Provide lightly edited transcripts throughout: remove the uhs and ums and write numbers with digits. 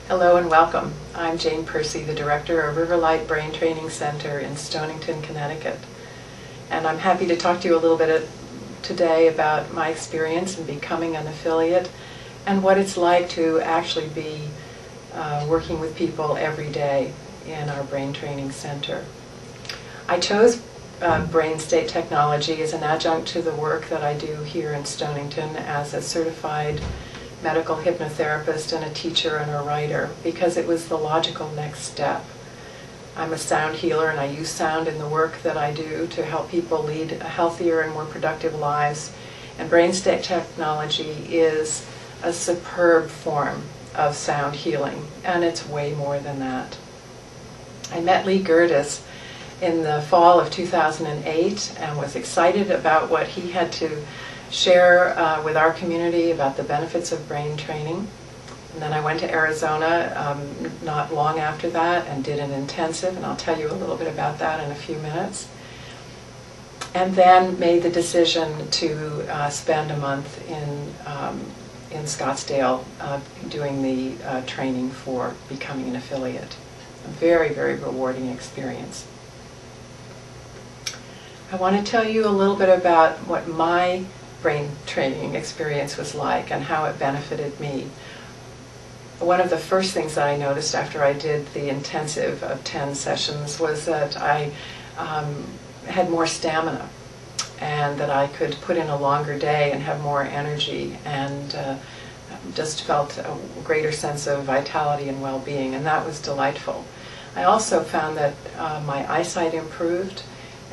Hello and welcome. I'm Jane Percy, the director of Riverlight Brain Training Center in Stonington, Connecticut. And I'm happy to talk to you a little bit today about my experience in becoming an affiliate and what it's like to actually be working with people every day in our brain training center. I chose brain state technology as an adjunct to the work that I do here in Stonington as a certified medical hypnotherapist and a teacher and a writer because it was the logical next step. I'm a sound healer and I use sound in the work that I do to help people lead healthier and more productive lives. And brain state technology is a superb form of sound healing, and it's way more than that. I met Lee Gerdes in the fall of 2008 and was excited about what he had to share with our community about the benefits of brain training. And then I went to Arizona not long after that and did an intensive, and I'll tell you a little bit about that in a few minutes. And then made the decision to spend a month in Scottsdale doing the training for becoming an affiliate. A very, very rewarding experience. I want to tell you a little bit about what my brain training experience was like and how it benefited me. One of the first things that I noticed after I did the intensive of 10 sessions was that I had more stamina and that I could put in a longer day and have more energy and just felt a greater sense of vitality and well-being, and that was delightful. I also found that my eyesight improved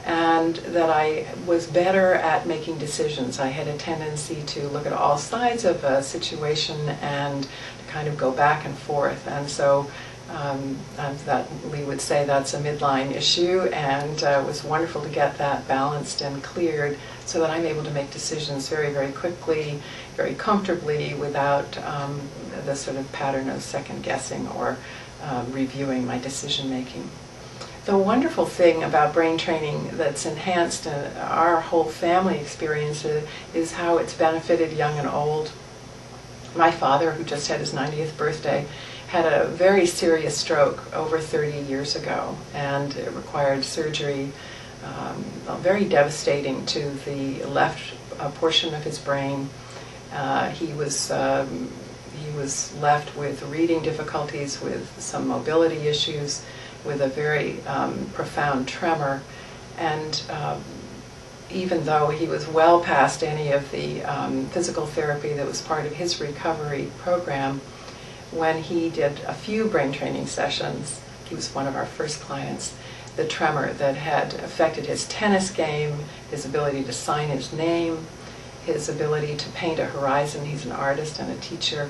and that I was better at making decisions. I had a tendency to look at all sides of a situation and to kind of go back and forth. And so that Lee would say that's a midline issue, and it was wonderful to get that balanced and cleared so that I'm able to make decisions very, very quickly, very comfortably, without the sort of pattern of second guessing or reviewing my decision making. The wonderful thing about brain training that's enhanced our whole family experience is how it's benefited young and old. My father, who just had his 90th birthday, had a very serious stroke over 30 years ago, and it required surgery, very devastating to the left portion of his brain. He was left with reading difficulties, with some mobility issues, with a very profound tremor, and even though he was well past any of the physical therapy that was part of his recovery program, when he did a few brain training sessions, he was one of our first clients, the tremor that had affected his tennis game, his ability to sign his name, his ability to paint a horizon, he's an artist and a teacher,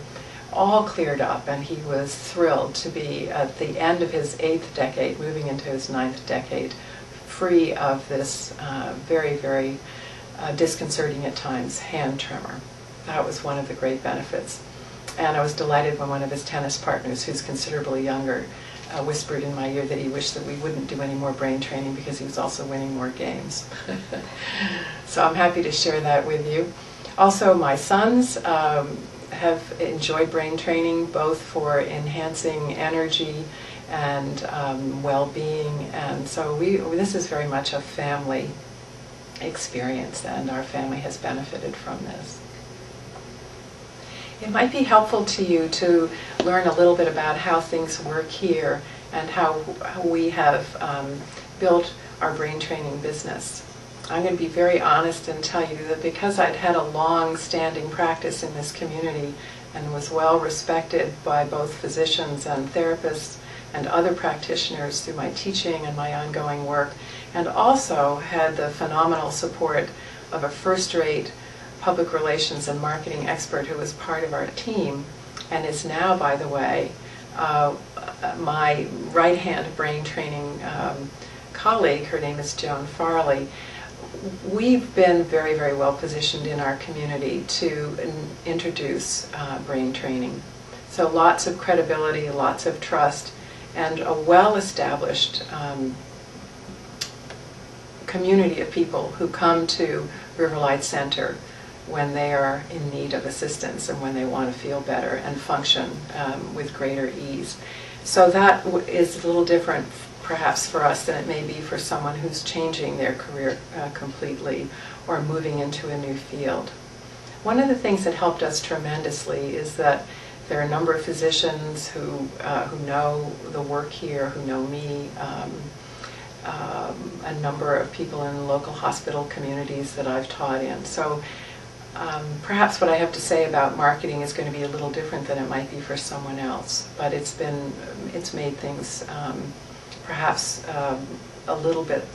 all cleared up, and he was thrilled to be at the end of his 8th decade, moving into his 9th decade, free of this very, very disconcerting at times hand tremor. That was one of the great benefits. And I was delighted when one of his tennis partners, who's considerably younger, whispered in my ear that he wished that we wouldn't do any more brain training because he was also winning more games. So I'm happy to share that with you. Also, my sons have enjoyed brain training, both for enhancing energy and well-being, and so this is very much a family experience, and our family has benefited from this. It might be helpful to you to learn a little bit about how things work here and how we have built our brain training business. I'm going to be very honest and tell you that because I'd had a long-standing practice in this community and was well respected by both physicians and therapists and other practitioners through my teaching and my ongoing work, and also had the phenomenal support of a first-rate public relations and marketing expert who was part of our team and is now, by the way, my right-hand brain training colleague. Her name is Joan Farley. We've been very, very well positioned in our community to introduce brain training. So lots of credibility, lots of trust, and a well-established community of people who come to Riverlight Center when they are in need of assistance and when they want to feel better and function with greater ease. So that is a little different perhaps for us than it may be for someone who's changing their career completely or moving into a new field. One of the things that helped us tremendously is that there are a number of physicians who know the work here, who know me, a number of people in local hospital communities that I've taught in. So perhaps what I have to say about marketing is going to be a little different than it might be for someone else, but it's made things perhaps a little bit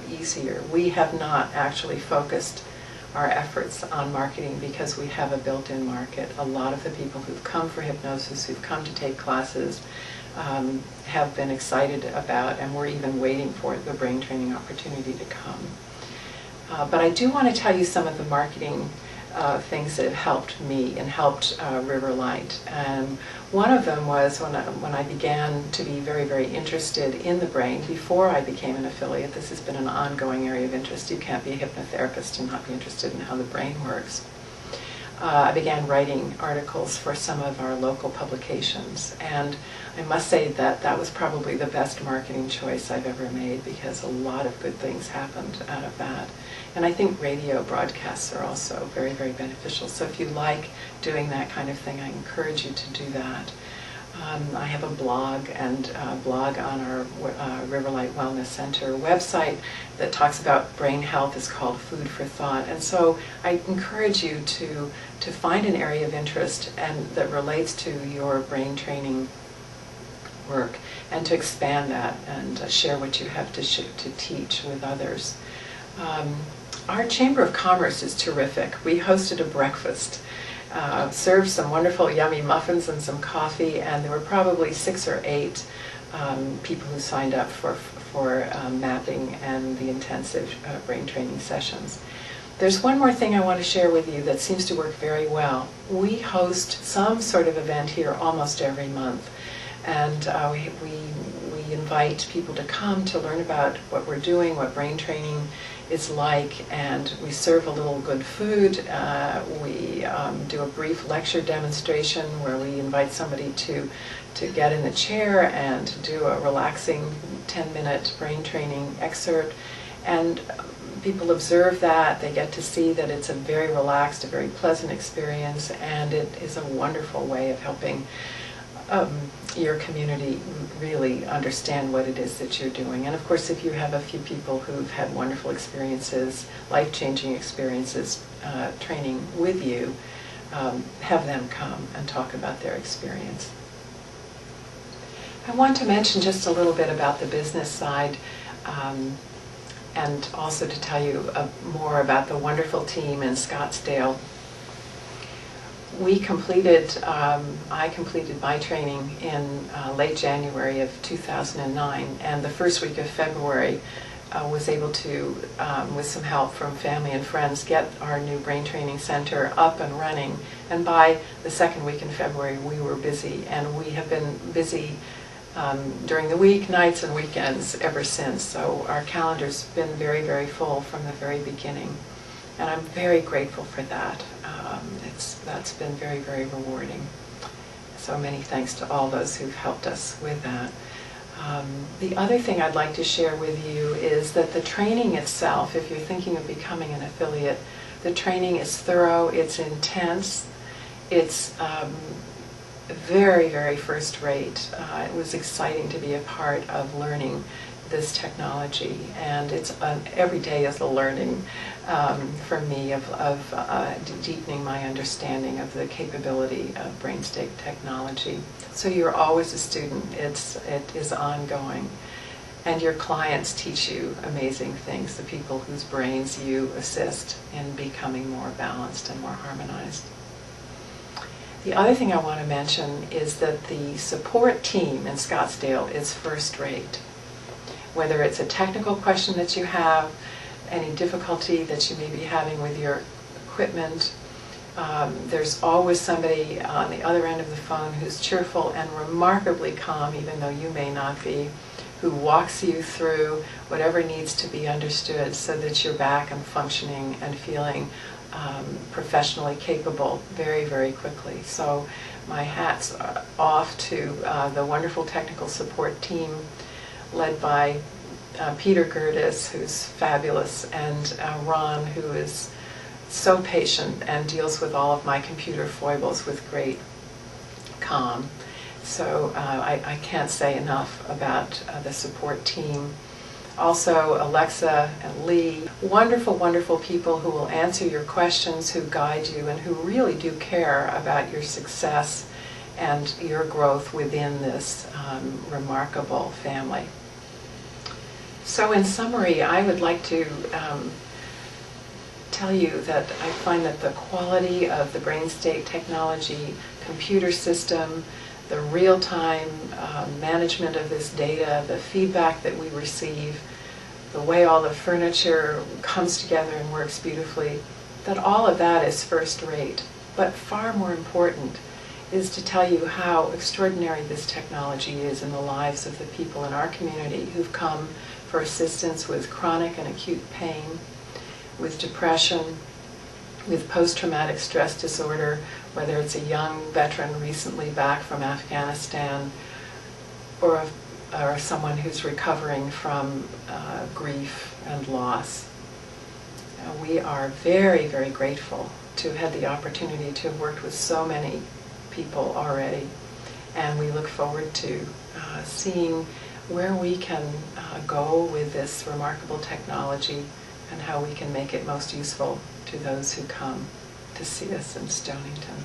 easier. We have not actually focused our efforts on marketing because we have a built-in market. A lot of the people who've come for hypnosis, who've come to take classes, have been excited about, and we're even waiting for the brain training opportunity to come. But I do want to tell you some of the marketing things that have helped me and helped Riverlight. One of them was when I began to be very, very interested in the brain before I became an affiliate. This has been an ongoing area of interest. You can't be a hypnotherapist and not be interested in how the brain works. I began writing articles for some of our local publications, and I must say that that was probably the best marketing choice I've ever made because a lot of good things happened out of that. And I think radio broadcasts are also very, very beneficial. So if you like doing that kind of thing, I encourage you to do that. I have a blog on our Riverlight Wellness Center website that talks about brain health. It's called Food for Thought. And so I encourage you to find an area of interest and that relates to your brain training work and to expand that and share what you have to teach with others. Our Chamber of Commerce is terrific. We hosted a breakfast. Served some wonderful yummy muffins and some coffee, and there were probably 6 or 8 people who signed up for mapping and the intensive brain training sessions. There's one more thing I want to share with you that seems to work very well. We host some sort of event here almost every month, and we invite people to come to learn about what we're doing, what brain training is like, and we serve a little good food. We do a brief lecture demonstration where we invite somebody to get in the chair and do a relaxing 10-minute brain training excerpt. And people observe that. They get to see that it's a very relaxed, a very pleasant experience, and it is a wonderful way of helping your community really understand what it is that you're doing. And of course, if you have a few people who've had wonderful experiences, life-changing experiences training with you, have them come and talk about their experience. I want to mention just a little bit about the business side and also to tell you more about the wonderful team in Scottsdale. I completed my training in late January of 2009, and the first week of February was able to, with some help from family and friends, get our new brain training center up and running. And by the second week in February, we were busy, and we have been busy during the week, nights, and weekends ever since. So our calendar's been very, very full from the very beginning. And I'm very grateful for that. That's been very, very rewarding. So many thanks to all those who've helped us with that. The other thing I'd like to share with you is that the training itself, if you're thinking of becoming an affiliate, the training is thorough, it's intense, it's very, very first rate. It was exciting to be a part of learning this technology, and it's every day is a learning for me of deepening my understanding of the capability of brain state technology. So you're always a student. It is ongoing, and your clients teach you amazing things. The people whose brains you assist in becoming more balanced and more harmonized. The other thing I want to mention is that the support team in Scottsdale is first rate. Whether it's a technical question that you have, any difficulty that you may be having with your equipment, there's always somebody on the other end of the phone who's cheerful and remarkably calm, even though you may not be, who walks you through whatever needs to be understood so that you're back and functioning and feeling professionally capable very, very quickly. So my hat's off to the wonderful technical support team led by Peter Gerdes, who's fabulous, and Ron, who is so patient and deals with all of my computer foibles with great calm. So I can't say enough about the support team. Also, Alexa and Lee, wonderful, wonderful people who will answer your questions, who guide you, and who really do care about your success and your growth within this remarkable family. So in summary, I would like to tell you that I find that the quality of the brain state technology, computer system, the real-time management of this data, the feedback that we receive, the way all the furniture comes together and works beautifully, that all of that is first rate. But far more important is to tell you how extraordinary this technology is in the lives of the people in our community who've come for assistance with chronic and acute pain, with depression, with post-traumatic stress disorder, whether it's a young veteran recently back from Afghanistan or someone who's recovering from grief and loss. We are very, very grateful to have had the opportunity to have worked with so many people already, and we look forward to seeing where we can go with this remarkable technology and how we can make it most useful to those who come to see us in Stonington.